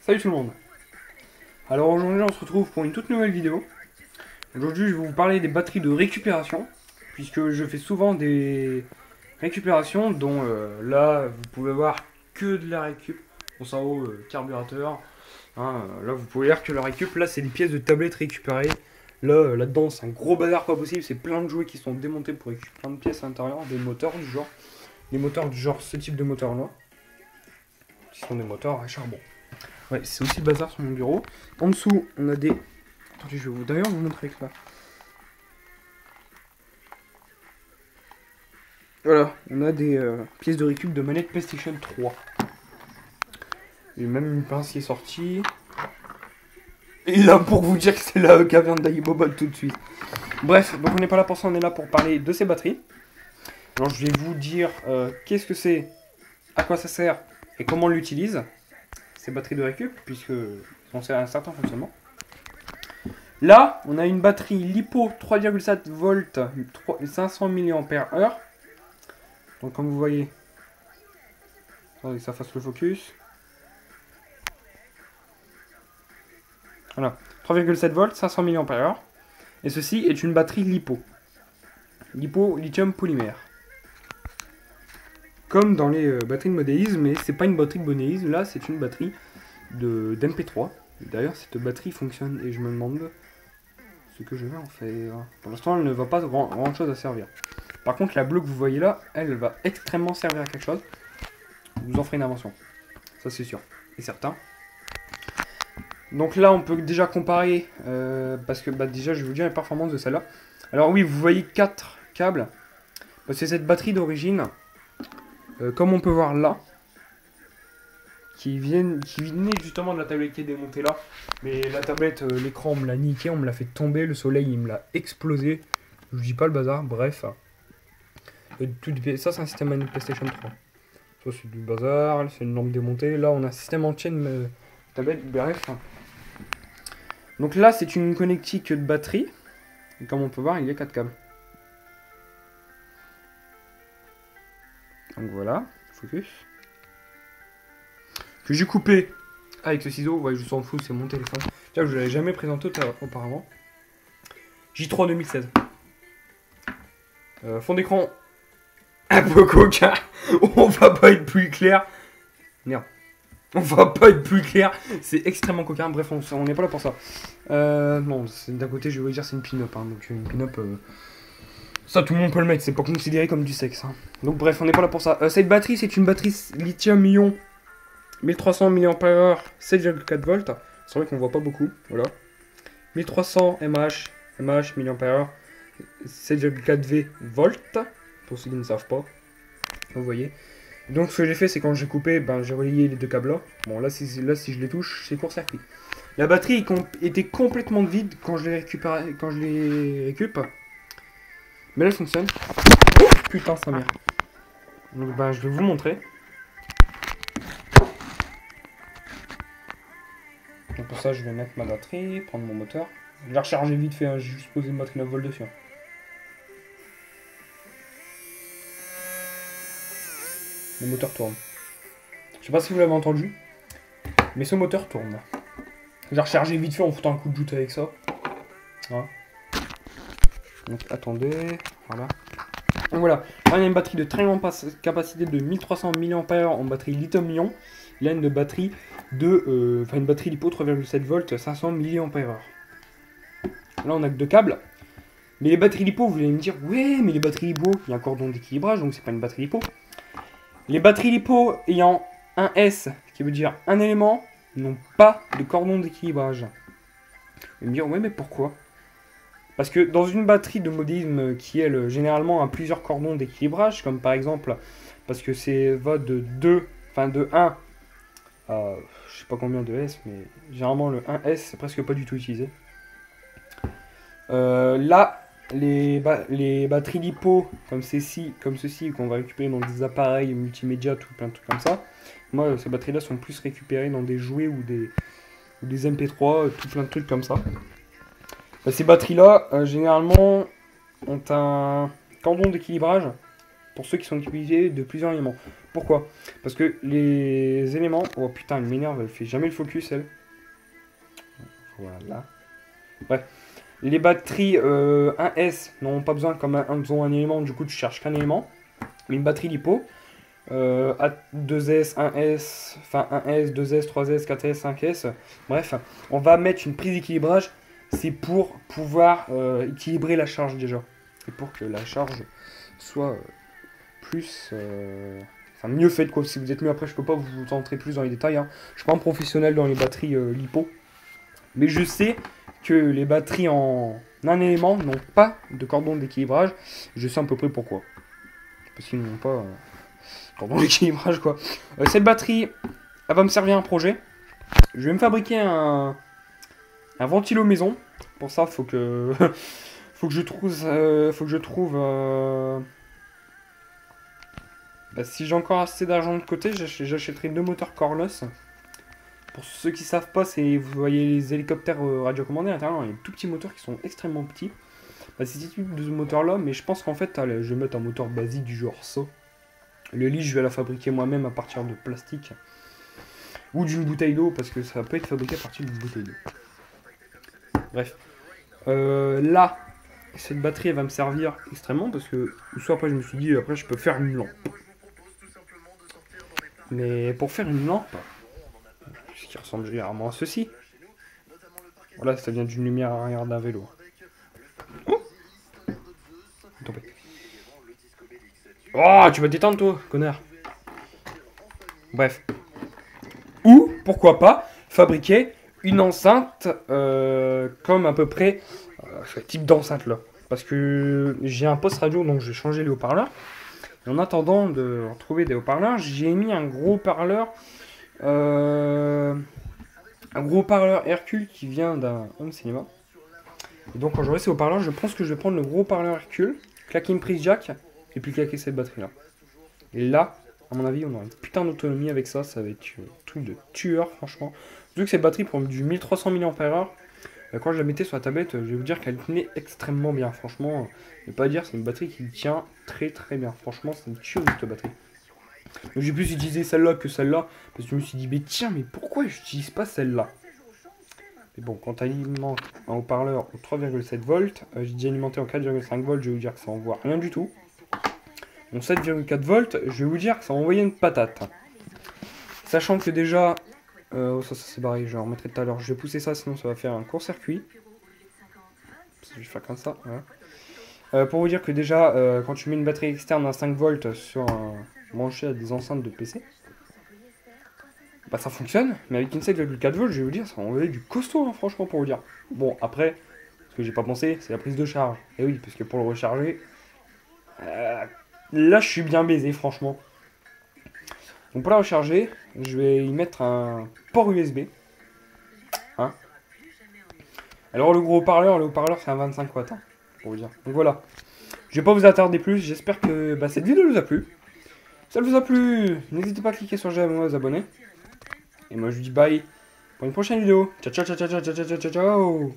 Salut tout le monde. Alors aujourd'hui on se retrouve pour une toute nouvelle vidéo. Aujourd'hui je vais vous parler des batteries de récupération, puisque je fais souvent des récupérations dont là vous pouvez voir que de la récup. Bon ça en haut carburateur, hein, là vous pouvez voir que la récup, là c'est des pièces de tablette récupérées. Là, là-dedans c'est un gros bazar pas possible, c'est plein de jouets qui sont démontés pour récupérer plein de pièces à l'intérieur, des moteurs du genre. Des moteurs du genre ce type de moteur là, qui sont des moteurs à charbon. Ouais, c'est aussi le bazar sur mon bureau. En dessous, on a des... Attendez, je vais d'ailleurs vous montrer avec là. Voilà, on a des pièces de récup de manette PlayStation 3. Il y a même une pince qui est sortie. Et là, pour vous dire que c'est la caverne d'Aibobot tout de suite. Bref, donc on n'est pas là pour ça, on est là pour parler de ces batteries. Alors je vais vous dire qu'est-ce que c'est, à quoi ça sert et comment on l'utilise. Ces batteries de récup, puisque on sert à un certain fonctionnement. Là, on a une batterie LiPo 3,7 volts, 500 mAh. Donc comme vous voyez, attendez que ça fasse le focus. Voilà, 3,7 volts, 500 mAh. Et ceci est une batterie LiPo. LiPo lithium polymère. Comme dans les batteries de modélisme, mais c'est pas une batterie de modélisme, là c'est une batterie d'MP3. D'ailleurs cette batterie fonctionne et je me demande ce que je vais en faire. Pour l'instant elle ne va pas grand chose à servir. Par contre la bleue que vous voyez là, elle va extrêmement servir à quelque chose. Vous en ferez une invention. Ça c'est sûr et certain. Donc là on peut déjà comparer, parce que déjà je vais vous dire les performances de celle-là. Alors oui, vous voyez 4 câbles. C'est cette batterie d'origine. Comme on peut voir là, qui venait justement de la tablette qui est démontée là, mais la tablette, l'écran on me l'a niqué, on me l'a fait tomber, le soleil il me l'a explosé, je vous dis pas le bazar, bref. Ça c'est un système manette PlayStation 3. Ça c'est du bazar, c'est une lampe démontée, là on a un système entier de tablette, bref. Donc là c'est une connectique de batterie, et comme on peut voir il y a 4 câbles. Donc voilà, focus. Que j'ai coupé avec ce ciseau, ouais, je s'en fous, c'est mon téléphone. Tiens, je ne l'avais jamais présenté auparavant. J3 2016. Fond d'écran un peu coquin. On va pas être plus clair. Merde. On va pas être plus clair. C'est extrêmement coquin. Bref, on n'est pas là pour ça. Non, d'un côté, je vais vous dire, c'est une pin-up. Hein, donc une pin-up. Ça, tout le monde peut le mettre. C'est pas considéré comme du sexe. Hein. Donc, bref, on n'est pas là pour ça. Cette batterie, c'est une batterie lithium-ion 1300 mAh, 7,4 volts. C'est vrai qu'on voit pas beaucoup. Voilà. 1300 mAh, mAh, 7,4 V volts. Pour ceux qui ne savent pas. Vous voyez. Donc, ce que j'ai fait, c'est quand j'ai coupé, ben, j'ai relié les deux câbles là. Bon, là, si je les touche, c'est court-circuit. La batterie était complètement vide quand je l'ai récup. Mais là, elle fonctionne. Oh, putain, sa mère. Donc, ben, je vais vous montrer. Donc pour ça, je vais mettre ma batterie, prendre mon moteur. Je vais recharger vite fait, hein, j'ai juste posé une batterie 9 volts dessus. Le moteur tourne. Je sais pas si vous l'avez entendu, mais ce moteur tourne. J'ai rechargé vite fait en foutant un coup de joute avec ça. Voilà. Donc attendez, voilà. Donc voilà, là il y a une batterie de très grande capacité de 1300 mAh en batterie lithium-ion. Là une batterie de, une batterie LiPo 3,7 volts, 500 mAh. Là on a que 2 câbles. Mais les batteries LiPo, vous allez me dire, ouais, mais les batteries LiPo, il y a un cordon d'équilibrage, donc c'est pas une batterie LiPo. Les batteries LiPo ayant un S, qui veut dire un élément, n'ont pas de cordon d'équilibrage. Vous allez me dire, ouais, mais pourquoi? Parce que dans une batterie de modélisme qui, elle, généralement a plusieurs cordons d'équilibrage, comme par exemple, parce que c'est va de 2, enfin de 1 à, je sais pas combien de S, mais généralement le 1S, c'est presque pas du tout utilisé. Là, les batteries LiPo, comme ceci, qu'on va récupérer dans des appareils multimédia, tout plein de trucs comme ça, moi, ces batteries-là sont plus récupérées dans des jouets ou des MP3, tout plein de trucs comme ça. Ces batteries-là, généralement, ont un cordon d'équilibrage pour ceux qui sont équipés de plusieurs éléments. Pourquoi? Parce que les éléments... Oh putain, elle m'énerve, elle fait jamais le focus, elle. Voilà. Bref. Les batteries 1S n'ont pas besoin comme un élément, du coup tu cherches qu'un élément. Mais une batterie lipo, A2S, 1S, enfin 1S, 2S, 3S, 4S, 5S, bref, on va mettre une prise d'équilibrage, c'est pour pouvoir équilibrer la charge déjà. Et pour que la charge soit plus... enfin mieux faite quoi, si vous êtes mieux après je peux pas vous entrer plus dans les détails. Hein. Je suis pas un professionnel dans les batteries lipo. Mais je sais que les batteries en un élément n'ont pas de cordon d'équilibrage. Je sais à peu près pourquoi. Parce qu'ils n'ont pas cordon d'équilibrage quoi. Cette batterie, elle va me servir à un projet. Je vais me fabriquer un ventilo maison. Pour ça, faut que faut que je trouve bah, si j'ai encore assez d'argent de côté, j'achèterai 2 moteurs cordless. Pour ceux qui savent pas, c'est vous voyez les hélicoptères radiocommandés à l'intérieur, il y a des tout petits moteurs qui sont extrêmement petits. Bah, c'est ce type de moteur là, mais je pense qu'en fait, allez, je vais mettre un moteur basique du genre ça. Le lit, je vais la fabriquer moi-même à partir de plastique ou d'une bouteille d'eau parce que ça peut être fabriqué à partir d'une bouteille d'eau. Bref, là, cette batterie elle va me servir extrêmement parce que soit après je me suis dit après je peux faire une lampe. Mais pour faire une lampe, ce qui ressemble généralement à ceci. Voilà, ça vient d'une lumière arrière d'un vélo. Oh, oh, tu vas te détendre toi, connard. Bref. Ou, pourquoi pas, fabriquer une enceinte comme à peu près ce type d'enceinte là. Parce que j'ai un poste radio, donc je vais changer les haut-parleurs. En attendant de retrouver des haut-parleurs, j'ai mis un gros haut-parleur. Un gros haut-parleur Hercule qui vient d'un home cinéma. Et donc quand j'aurai ces haut-parleurs, je pense que je vais prendre le gros haut-parleur Hercule, claquer une prise jack, et puis claquer cette batterie là. Et là, à mon avis, on aura une putain d'autonomie avec ça, ça va être un truc de tueur franchement. Vu que cette batterie prend du 1300 mAh, quand je la mettais sur la tablette, je vais vous dire qu'elle tenait extrêmement bien. Franchement, je vais pas dire, c'est une batterie qui tient très très bien. Franchement, c'est une tuerie cette batterie. Donc j'ai plus utilisé celle-là que celle-là, parce que je me suis dit, mais tiens, mais pourquoi j'utilise pas celle-là? Mais bon, quand tu alimentes un haut-parleur au 3,7 volts, j'ai déjà alimenté en 4,5 volts, je vais vous dire que ça envoie rien du tout. En 7,4 volts, je vais vous dire que ça envoyait une patate. Sachant que déjà... oh, ça c'est barré, je vais en remettre tout à l'heure. Je vais pousser ça, sinon ça va faire un court-circuit. Je vais faire comme ça, voilà. Pour vous dire que déjà, quand tu mets une batterie externe à 5 volts sur un branché à des enceintes de PC, bah ça fonctionne. Mais avec une 7,4 volts, je vais vous dire, ça va envoyer du costaud, hein, franchement, pour vous dire. Bon, après, ce que j'ai pas pensé, c'est la prise de charge. Et oui, parce que pour le recharger... là, je suis bien baisé, franchement. Donc pour la recharger, je vais y mettre un port USB. Hein. Alors le haut-parleur c'est un 25 watts, hein, pour vous dire. Donc voilà. Je vais pas vous attarder plus, j'espère que cette vidéo vous a plu. Si ça vous a plu, n'hésitez pas à cliquer sur j'aime ou à vous abonner. Et moi je vous dis bye pour une prochaine vidéo. Ciao ciao ciao ciao ciao ciao ciao ciao ciao.